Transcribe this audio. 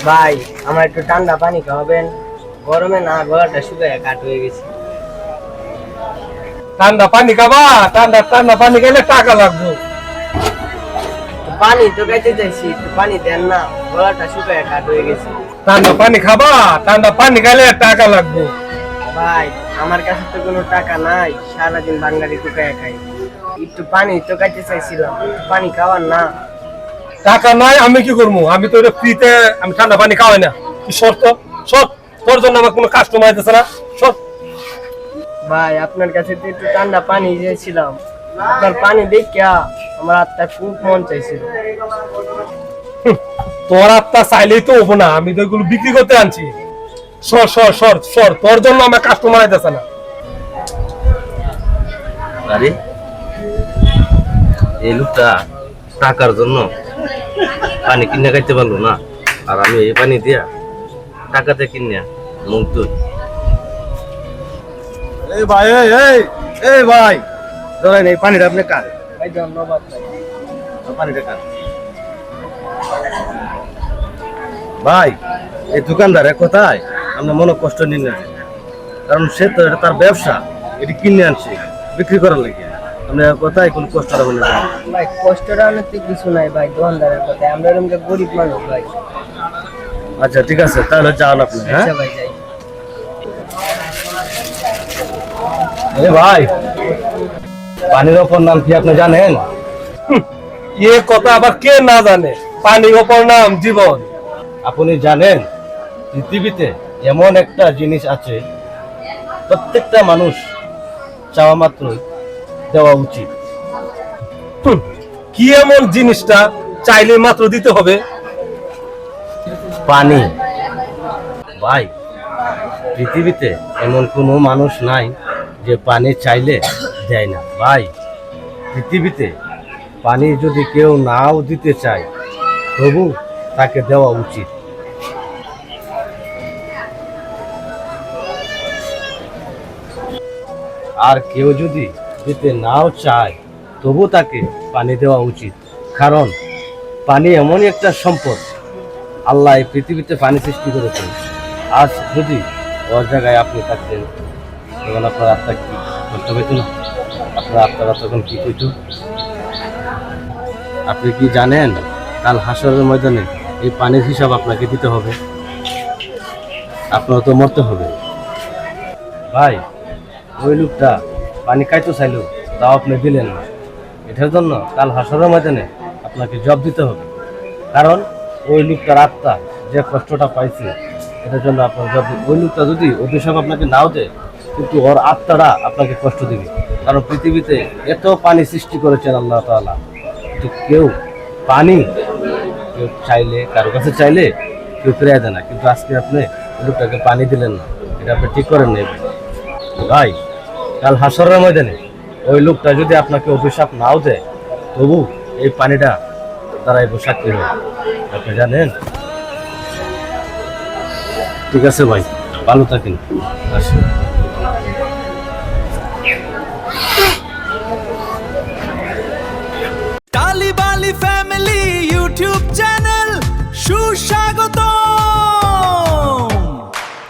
ভাই আমার একটু ঠান্ডা পানি খাওয়াবেন, গরমে না গলাটা শুকায় কাঠ হয়ে গেছে। ঠান্ডা পানি খাবা? ঠান্ডা ঠান্ডা পানি খেলে টাকা লাগবে। পানি তো খাইতে চাইছি, একটু পানি দেন না, গলাটা শুকায় কাঠ হয়ে গেছে। ঠান্ডা পানি খাবা? ঠান্ডা পানি খেলে টাকা লাগবে। ভাই আমার কাছে তো কোনো টাকা নাই, সারাদিন বাঙালি টুকায় খাই, একটু পানি তো খাইতে চাইছিলাম, একটু পানি খাওয়ার না। টাকা নাই আমি কি করবো? আমি তো এটা ফ্রিতে আমি ঠান্ডা পানি খাওয়াই না। কি শর্ত? শর্ত তোর জন্য আমার কোনো কাস্টমার আইতেছে না। শর্ত ভাই আপনার কাছে তো একটু ঠান্ডা পানি চেয়েছিলাম, আপনার পানি দেখিয়া আমার আত্মা খুব মন চাইছিল। তোর আত্মা চাইলেই তো হবো না, আমি তো এগুলো বিক্রি করতে আনছি। সর সর সর সর, তোর জন্য আমার কাস্টমার আইতেছে না। আরে এই লোকটা টাকার জন্য পানি কিনে খাইতে পারলো না, আর আমি এই পানি দিয়া টাকাতে কিনে মুখ দুই। এই ভাই, এই ভাই, ধরেন এই পানিটা আপনি কার? ভাই ধন্যবাদ ভাই। পানিটা কার? ভাই এই দোকানদারের কোথায় আমরা মনে কষ্ট নিন না, কারণ সে তো এটা তার ব্যবসা, এটি কিনে আনছে বিক্রি করার লাগে। আমরা কোথায় কোনো কষ্ট হবে না ভাই, কষ্টটা অনেক কিছু নাই ভাই, দোকানদারের কথায়, আমরা এরকম গরিব মানুষ ভাই। আচ্ছা ঠিক আছে, তাহলে যান আপনি। হ্যাঁ আচ্ছা ভাই যাই। ভাই, পানির অপর নাম কি আপনি জানেন? এ কথা আবার কে না জানে? পানির অপর নাম জীবন। আপনি জানেন পৃথিবীতে এমন একটা জিনিস আছে প্রত্যেকটা মানুষ চাওয়া মাত্রই দেওয়া উচিত। কি এমন জিনিসটা চাইলে মাত্র দিতে হবে? পানি। ভাই পৃথিবীতে এমন কোনো মানুষ নাই যে পানি চাইলে দেয় না। ভাই পৃথিবীতে পানি যদি কেউ নাও দিতে চায় তবু তাকে দেওয়া উচিত। আর কেউ যদি দিতে নাও চায় তবু তাকে পানি দেওয়া উচিত, কারণ পানি এমনই একটা সম্পদ, আল্লাহ এই পৃথিবীতে পানি সৃষ্টি করেছেন। আজ যদি ওর জায়গায় আপনি থাকতেন তখন আপনার আত্মা কি কষ্ট পেত না? আপনার আত্মারা তখন কি পেত? আপনি কি জানেন কাল হাসরের ময়দানে এই পানির হিসাব আপনাকে দিতে হবে, আপনার তো মরতে হবে। ভাই ওই লোকটা পানি খাইতে চাইলো, তাও আপনি দিলেন না, এটার জন্য কাল হাসরের ময়দানে আপনাকে জবাব দিতে হবে, কারণ ওই লোকটার আত্মা যে কষ্টটা পাইছে এটার জন্য আপনার জবাব। ওই লোকটা যদি অভিশাপ আপনাকে নাও দেয় কিন্তু ওর আত্মাটা আপনাকে কষ্ট দিবে, কারণ পৃথিবীতে এত পানি সৃষ্টি করেছেন আল্লাহ তাআলা, কিন্তু কেউ পানি কেউ চাইলে কারো কাছে চাইলে কেউ ফিরিয়ে দেয় না, কিন্তু আজকে আপনি ওই লোকটাকে পানি দিলেন না, এটা আপনি ঠিক করেন না। ভাই কাল হাসরের ময়দানে ওই লোকটা যদি আপনাকে অভিশাপ নাও দেয় তবু এই পানিটা দাঁড়াইব সাক্ষী হয়, আপনি জানেন। ঠিক আছে ভাই, ভালো থাকেন। আসুন।